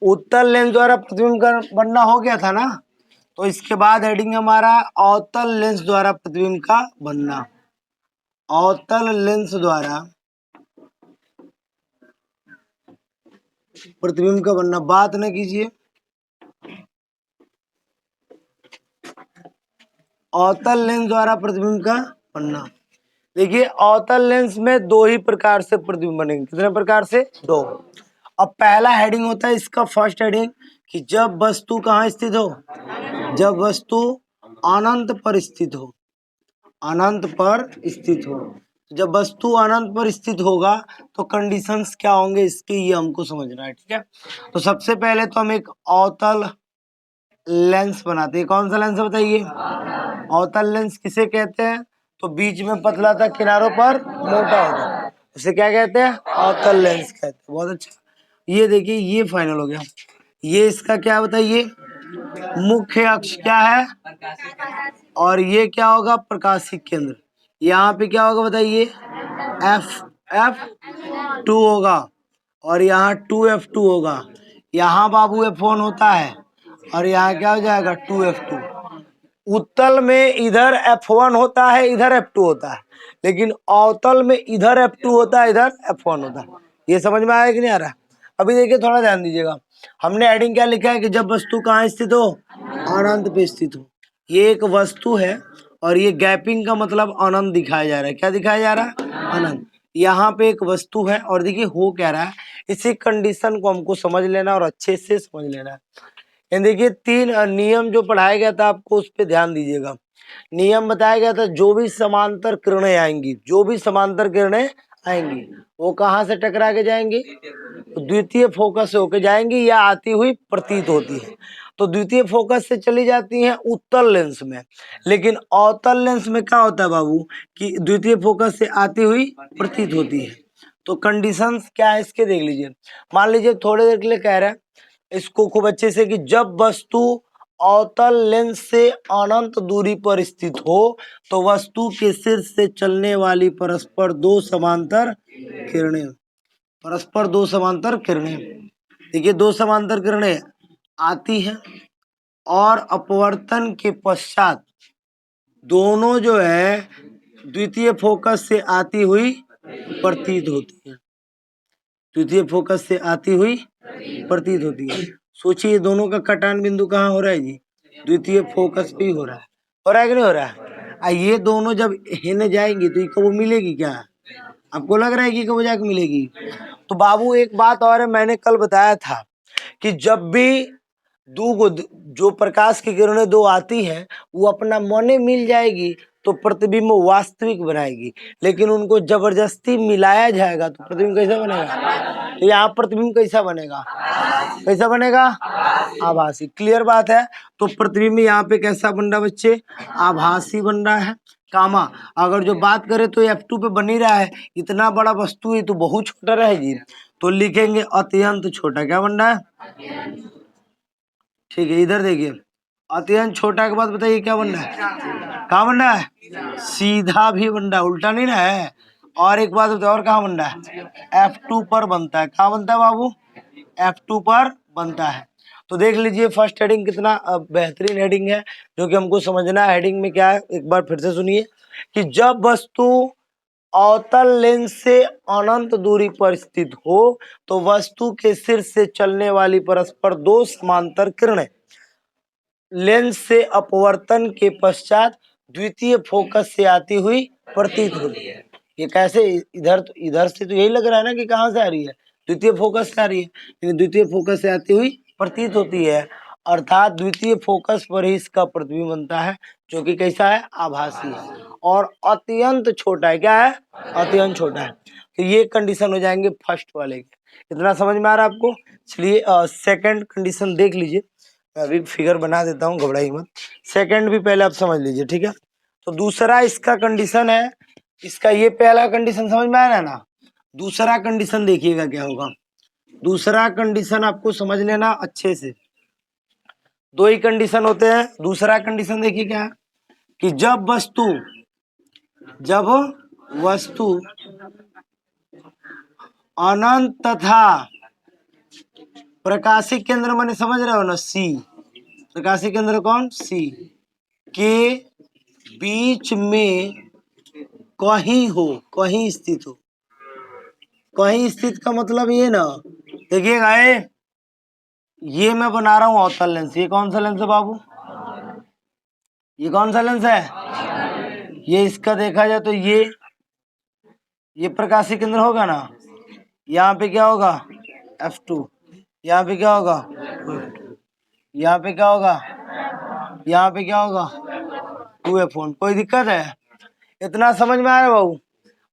उत्तल लेंस द्वारा प्रतिबिंब का बनना हो गया था ना, तो इसके बाद हेडिंग हमारा अवतल लेंस द्वारा प्रतिबिंब का बनना। अवतल लेंस द्वारा प्रतिबिंब का बनना, बात न कीजिए। अवतल लेंस द्वारा प्रतिबिंब का बनना। देखिए अवतल लेंस में दो ही प्रकार से प्रतिबिंब बनेंगे। कितने प्रकार से? दो। अब पहला हेडिंग होता है इसका, फर्स्ट हेडिंग, कि जब वस्तु कहाँ स्थित हो? जब वस्तु अनंत पर स्थित हो। अनंत पर स्थित हो। जब वस्तु अनंत पर स्थित होगा तो कंडीशंस क्या होंगे इसके, ये हमको समझना है। ठीक है, तो सबसे पहले तो हम एक अवतल लेंस बनाते हैं। कौन सा लेंस है बताइए? अवतल लेंस किसे कहते हैं? तो बीच में पतला था, किनारों पर मोटा होता, इसे क्या कहते हैं? अवतल लेंस कहते हैं। बहुत अच्छा, ये देखिए ये फाइनल हो गया। ये इसका क्या बताइए? मुख्य अक्ष क्या है? और ये क्या होगा? प्रकाशिक केंद्र। यहाँ पे क्या होगा बताइए? F2 होगा, और यहाँ 2F2 होगा। यहाँ बाबू F1 होता है, और यहाँ क्या हो जाएगा? 2F2। उत्तल में इधर F1 होता है, इधर F2 होता है, लेकिन अवतल में इधर F2 होता है, इधर F1 होता है। ये समझ में आया कि नहीं आ रहा? अभी देखिए थोड़ा ध्यान दीजिएगा, हमने हेडिंग क्या लिखा है कि जब वस्तु कहाँ स्थित हो? अनंत पे स्थित हो। ये एक वस्तु है, और ये गैपिंग का मतलब अनंत दिखाया जा रहा है। क्या दिखाया जा रहा है? अनंत। यहाँ पे एक वस्तु है, और देखिए हो क्या रहा है, इसी कंडीशन को हमको समझ लेना और अच्छे से समझ लेना है। देखिए तीन नियम जो पढ़ाया गया था आपको, उस पर ध्यान दीजिएगा। नियम बताया गया था, जो भी समांतर किरणें आएंगी, जो भी समांतर किरणें आएंगी, वो कहाँ से टकरा के जाएंगी? तो द्वितीय फोकस से होके जाएंगी, या आती हुई प्रतीत होती है। तो द्वितीय फोकस से चली जाती हैं उत्तल लेंस में, लेकिन अवतल लेंस में क्या होता है बाबू, कि द्वितीय फोकस से आती हुई प्रतीत होती है। तो कंडीशंस क्या है इसके देख लीजिए। मान लीजिए थोड़ी देर के लिए कह रहा है इसको खूब अच्छे से, कि जब वस्तु अवतल लेंस से अनंत दूरी पर स्थित हो तो वस्तु के शीर्ष से चलने वाली परस्पर दो समांतर किरणें, परस्पर दो समांतर किरणें, देखिए दो समांतर किरणें आती हैं, और अपवर्तन के पश्चात दोनों जो है द्वितीय फोकस से आती हुई प्रतीत होती है। द्वितीय फोकस से आती हुई प्रतीत होती है। सोचिए दोनों का कटान बिंदु कहाँ हो रहा है जी? द्वितीय फोकस पे हो रहा है। हो रहा है कि नहीं हो रहा है? ये दोनों जब हिल जाएंगी तो ये कब मिलेगी? क्या आपको लग रहा है कि कब जाके मिलेगी? तो बाबू एक बात और है, मैंने कल बताया था कि जब भी जो प्रकाश की किरणें दो आती हैं, वो अपना मने मिल जाएगी तो प्रतिबिंब वास्तविक बनाएगी, लेकिन उनको जबरदस्ती मिलाया जाएगा तो प्रतिबिंब कैसा बनेगा? तो यहाँ प्रतिबिंब कैसा बनेगा? कैसा बनेगा? आभासी। क्लियर बात है। तो प्रतिबिंब यहाँ पे कैसा बन रहा है बच्चे? आभासी बन रहा है। कामा अगर जो बात करें तो F2 पे बन ही रहा है, इतना बड़ा वस्तु है तो बहुत छोटा रहेगी, तो लिखेंगे अत्यंत छोटा। क्या बन रहा है? ठीक है, इधर देखिए अत्यंत छोटा के बाद बताइए क्या बन रहा है? कहाँ बन रहा है? सीधा भी बन रहा है, उल्टा नहीं ना है। और एक बात बताओ, और कहाँ बन रहा है? F2 पर बनता है। कहाँ बनता है बाबू? F2 पर बनता है। तो देख लीजिए फर्स्ट हेडिंग कितना बेहतरीन हेडिंग है, जो कि हमको समझना है। हेडिंग में क्या है एक बार फिर से सुनिए, कि जब वस्तु अवतल लेंस से अनंत दूरी पर स्थित हो तो वस्तु के शीर्ष से चलने वाली परस्पर दो समांतर किरणें लेंस से अपवर्तन के पश्चात द्वितीय फोकस से आती हुई प्रतीत होती है। ये कैसे? इधर से तो यही लग रहा है ना कि कहाँ से आ रही है? द्वितीय फोकस से आ रही है, लेकिन द्वितीय फोकस से आती हुई प्रतीत होती है, अर्थात द्वितीय फोकस पर ही इसका प्रतिबिंब बनता है, जो कि कैसा है? आभासी है, और अत्यंत छोटा है। क्या है? अत्यंत छोटा है। तो ये कंडीशन हो जाएंगे फर्स्ट वाले के। इतना समझ में आ रहा है आपको? चलिए सेकंड कंडीशन देख लीजिए। मैं अभी फिगर बना देता हूँ, घबराइए मत। सेकंड भी पहले आप समझ लीजिए, ठीक है? तो दूसरा इसका कंडीशन है, इसका ये पहला कंडीशन समझ में आया ना? दूसरा कंडीशन देखिएगा क्या होगा। दूसरा कंडीशन आपको समझ लेना अच्छे से। दो ही कंडीशन होते हैं। दूसरा कंडीशन देखिए क्या है, कि जब वस्तु अनंत तथा प्रकाशिक केंद्र माने समझ रहे हो ना, सी। प्रकाशिक केंद्र कौन, सी के बीच में कहीं हो, कहीं स्थित हो। कहीं स्थित का मतलब ये ना, देखिएगा ये मैं बना रहा हूं अवतल लेंस। ये कौन सा लेंस है बाबू, ये कौन सा लेंस है, ये इसका देखा जाए तो ये प्रकाशिक केंद्र होगा ना। यहाँ पे क्या होगा, F2। यहाँ पे क्या होगा, यहाँ पे क्या होगा, यहाँ पे क्या होगा, 2F1। कोई दिक्कत है, इतना समझ में आया बाबू।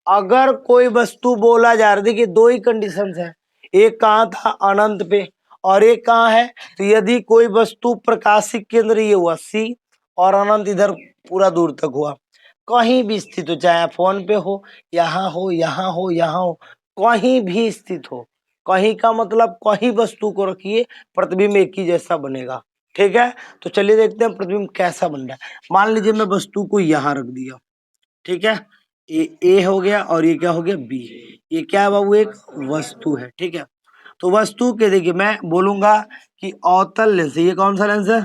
अगर कोई वस्तु बोला जा रहा, देखिए दो ही कंडीशंस है, एक कहाँ था अनंत पे और एक कहाँ है। तो यदि कोई वस्तु प्रकाशिक केंद्र ये हुआ सी और अनंत इधर पूरा दूर तक हुआ, कहीं भी स्थित हो, चाहे फोन पे हो, यहाँ हो, यहाँ हो, यहाँ हो, कहीं भी स्थित हो। कहीं का मतलब कहीं वस्तु को रखिए, प्रतिबिंब एक ही जैसा बनेगा। ठीक है, तो चलिए देखते हैं प्रतिबिंब कैसा बन रहा है। मान लीजिए मैं वस्तु को यहाँ रख दिया, ठीक है, ये ए हो गया और ये क्या हो गया, बी। ये क्या है बाबू, एक वस्तु है। ठीक है, तो वस्तु के देखिए मैं बोलूंगा कि अवतल लेंस, ये कौन सा लेंस है,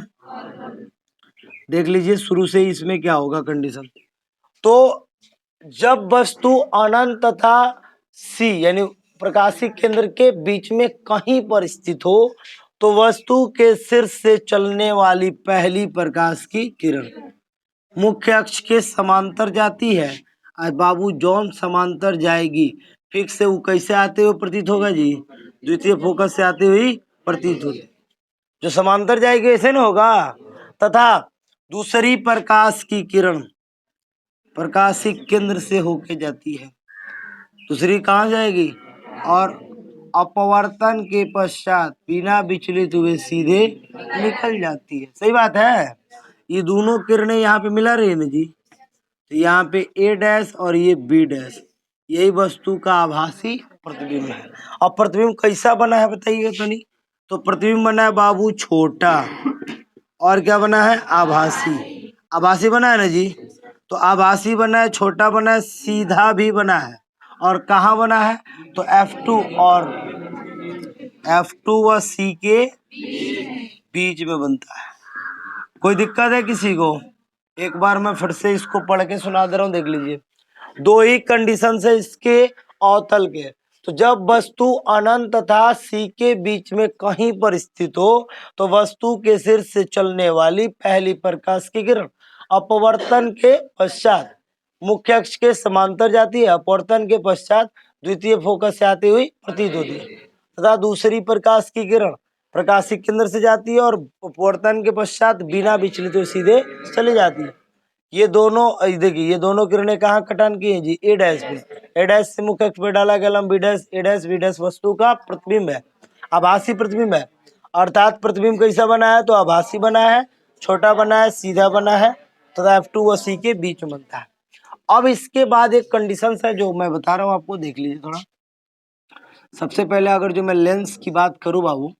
देख लीजिए शुरू से ही इसमें क्या होगा कंडीशन। तो जब वस्तु अनंत तथा सी यानी प्रकाशिक केंद्र के बीच में कहीं पर स्थित हो, तो वस्तु के शीर्ष से चलने वाली पहली प्रकाश की किरण मुख्य अक्ष के समांतर जाती है। आज बाबू जौन समांतर जाएगी, फिक्स से वो कैसे आते हुए प्रतीत होगा जी, द्वितीय फोकस से आते हुए प्रतीत होती, जो समांतर जाएगी ऐसे ना होगा। तथा दूसरी प्रकाश की किरण प्रकाशिक केंद्र से होके जाती है, दूसरी कहाँ जाएगी, और अपवर्तन के पश्चात बिना विचलित हुए सीधे निकल जाती है। सही बात है, ये दोनों किरणें यहाँ पे मिला रही है ना जी। तो यहाँ पे ए डैश और ये बी डैश, यही वस्तु का आभासी प्रतिबिंब है। और प्रतिबिंब कैसा बना है बताइए तनी। तो प्रतिबिंब बना है बाबू छोटा, और क्या बना है, आभासी। आभासी बना है ना जी, तो आभासी बना है, छोटा बना है, सीधा भी बना है। और कहाँ बना है, तो F2 और F2 व C के बीच में बनता है। कोई दिक्कत है किसी को, एक बार मैं फिर से इसको पढ़ के सुना दे रहा हूँ, देख लीजिए। दो ही कंडीशन है इसके अवतल के। तो जब वस्तु अनंत तथा सी के बीच में कहीं पर स्थित हो, तो वस्तु के शीर्ष से चलने वाली पहली प्रकाश की किरण अपवर्तन के पश्चात मुख्य अक्ष के समांतर जाती है, अपवर्तन के पश्चात द्वितीय फोकस से आती हुई प्रतीत होती है। तथा दूसरी प्रकाश की किरण प्रकाशिक केंद्र से जाती है और अपवर्तन के पश्चात बिना विचलित हुए सीधे चली जाती है। ये दोनों देखिए, ये दोनों किरणें कहाँ कटान की है जी, ए डैश पे। ए डैश से मुख्य अक्ष पे डाला गया लंब बी डैश, ए डैश बी डैश वस्तु का प्रतिबिंब है, आभासी प्रतिबिंब है। अर्थात प्रतिबिंब कैसा बना है, तो आभासी बना है, छोटा बना है, सीधा बना है, तथा F2 व C के बीच में बनता है। अब इसके बाद एक कंडीशन है जो मैं बता रहा हूँ आपको, देख लीजिए थोड़ा। सबसे पहले अगर जो मैं लेंस की बात करूँ बाबू,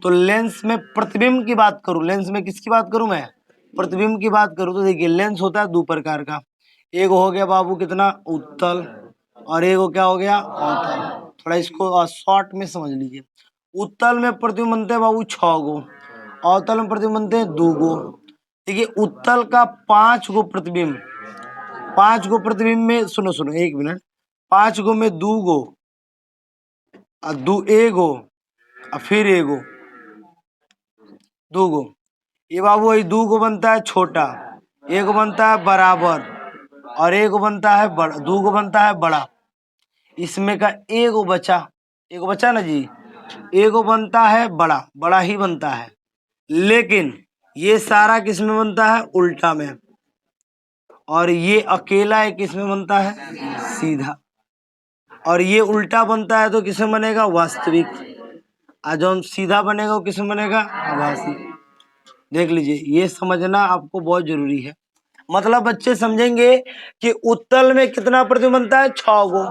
तो लेंस में प्रतिबिंब की बात करूँ, लेंस में किसकी बात करूँ मैं, प्रतिबिंब की बात करूँ, तो देखिए लेंस होता है दो प्रकार का। एक हो गया बाबू कितना, उत्तल, और एक क्या हो गया, अवतल। थोड़ा इसको शॉर्ट में समझ लीजिए। उत्तल में प्रतिबिंब बनते हैं बाबू 6 गो, अवतल में प्रतिबिंब बनते हैं 2 गो। देखिए उत्तल का 5 गो प्रतिबिंब, 5 गो प्रतिबिंब में, सुनो सुनो एक मिनट, 5 गो में 2 गो, दो एगो, फिर एगो, 2 गो। ये बाबू वही 2 गो बनता है छोटा, एक बनता है बराबर, और एक बनता है बड़ा, 2 गो बनता है बड़ा। इसमें का एगो बचा, एगो बचा ना जी, एगो बनता है बड़ा, बड़ा ही बनता है। लेकिन ये सारा किस में बनता है, उल्टा में, और ये अकेला एक किस में बनता है, सीधा। और ये उल्टा बनता है तो किसमें बनेगा, वास्तविक। आज जो सीधा बनेगा वो किसमें बनेगा, आभासी। देख लीजिए, ये समझना आपको बहुत जरूरी है। मतलब बच्चे समझेंगे कि उत्तल में कितना प्रतिबिंब बनता है, 6 गो।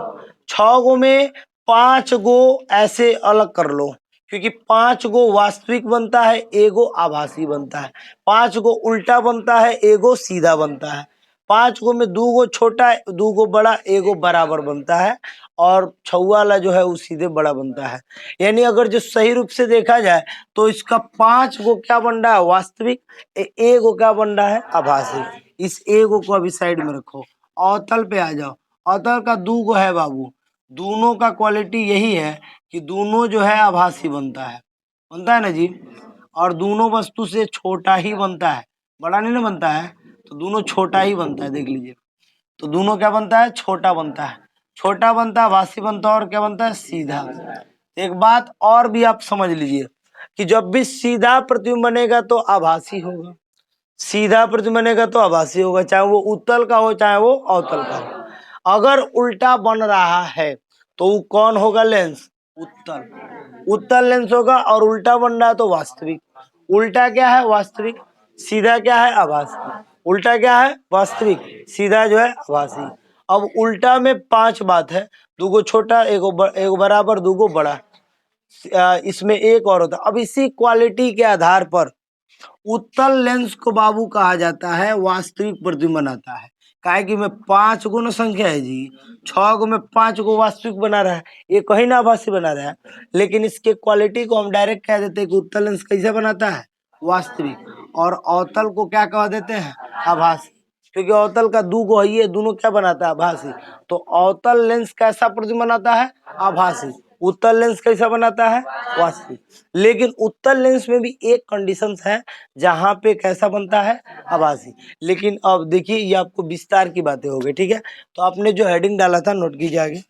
6 गो में 5 गो ऐसे अलग कर लो, क्योंकि 5 गो वास्तविक बनता है, एगो आभासी बनता है। 5 गो उल्टा बनता है, एगो सीधा बनता है। 5 गो में 2 गो छोटा 2 गो बड़ा, एगो बराबर बनता है और छुआ वाला जो है वो सीधे बड़ा बनता है। यानी अगर जो सही रूप से देखा जाए तो इसका 5 गो क्या बन रहा है वास्तविक, एगो क्या बन रहा है आभासी। इस एगो को अभी साइड में रखो, अवतल पे आ जाओ। अवतल का 2 गो है बाबू, दोनों का क्वालिटी यही है कि दोनों जो है आभासी बनता है ना जी। और दोनों वस्तु से छोटा ही बनता है, बड़ा नहीं ना बनता है, तो दोनों छोटा ही बनता है। देख लीजिए, तो दोनों क्या बनता है, छोटा बनता है। छोटा बनता है, आभासी बनता है, और क्या बनता है, सीधा। एक बात और भी आप समझ लीजिए कि जब भी सीधा प्रतिबिंब बनेगा तो आभासी होगा, सीधा प्रतिबिंब बनेगा तो आभासी होगा, चाहे वो उत्तल का हो चाहे वो अवतल का हो। अगर उल्टा बन रहा है तो वो कौन होगा, लेंस, उत्तल। उत्तल लेंस होगा, और उल्टा बन रहा है तो वास्तविक। उल्टा क्या है, वास्तविक। सीधा क्या है, आभासी। उल्टा क्या है, वास्तविक। सीधा जो है आभासी। अब उल्टा में 5 बात है, 2 गो छोटा, एगो बराबर, 2 गो बड़ा। इसमें एक और होता है। अब इसी क्वालिटी के आधार पर उत्तल लेंस को बाबू कहा जाता है वास्तविक प्रतिबिंब बनाता है। काहे कि में 5 गुण संख्या है जी, 6 गो में 5 गो वास्तविक बना रहा है, ये कहीं ना आभासी बना रहा है। लेकिन इसके क्वालिटी को हम डायरेक्ट कह देते हैं कि उत्तल लेंस कैसे बनाता है, वास्तविक। और अवतल को क्या कह देते हैं, आभासी। क्योंकि अवतल का 2 गो है, ये दोनों क्या बनाता है, आभासी। तो अवतल लेंस कैसा प्रतिबिंब बनाता है, आभासी। उत्तल लेंस कैसा बनाता है, वास्तविक। लेकिन उत्तल लेंस में भी एक कंडीशन है जहां पे कैसा बनता है, आभासी। लेकिन अब देखिए ये आपको विस्तार की बातें हो गई, ठीक है। तो आपने जो हेडिंग डाला था नोट कीजिए आगे।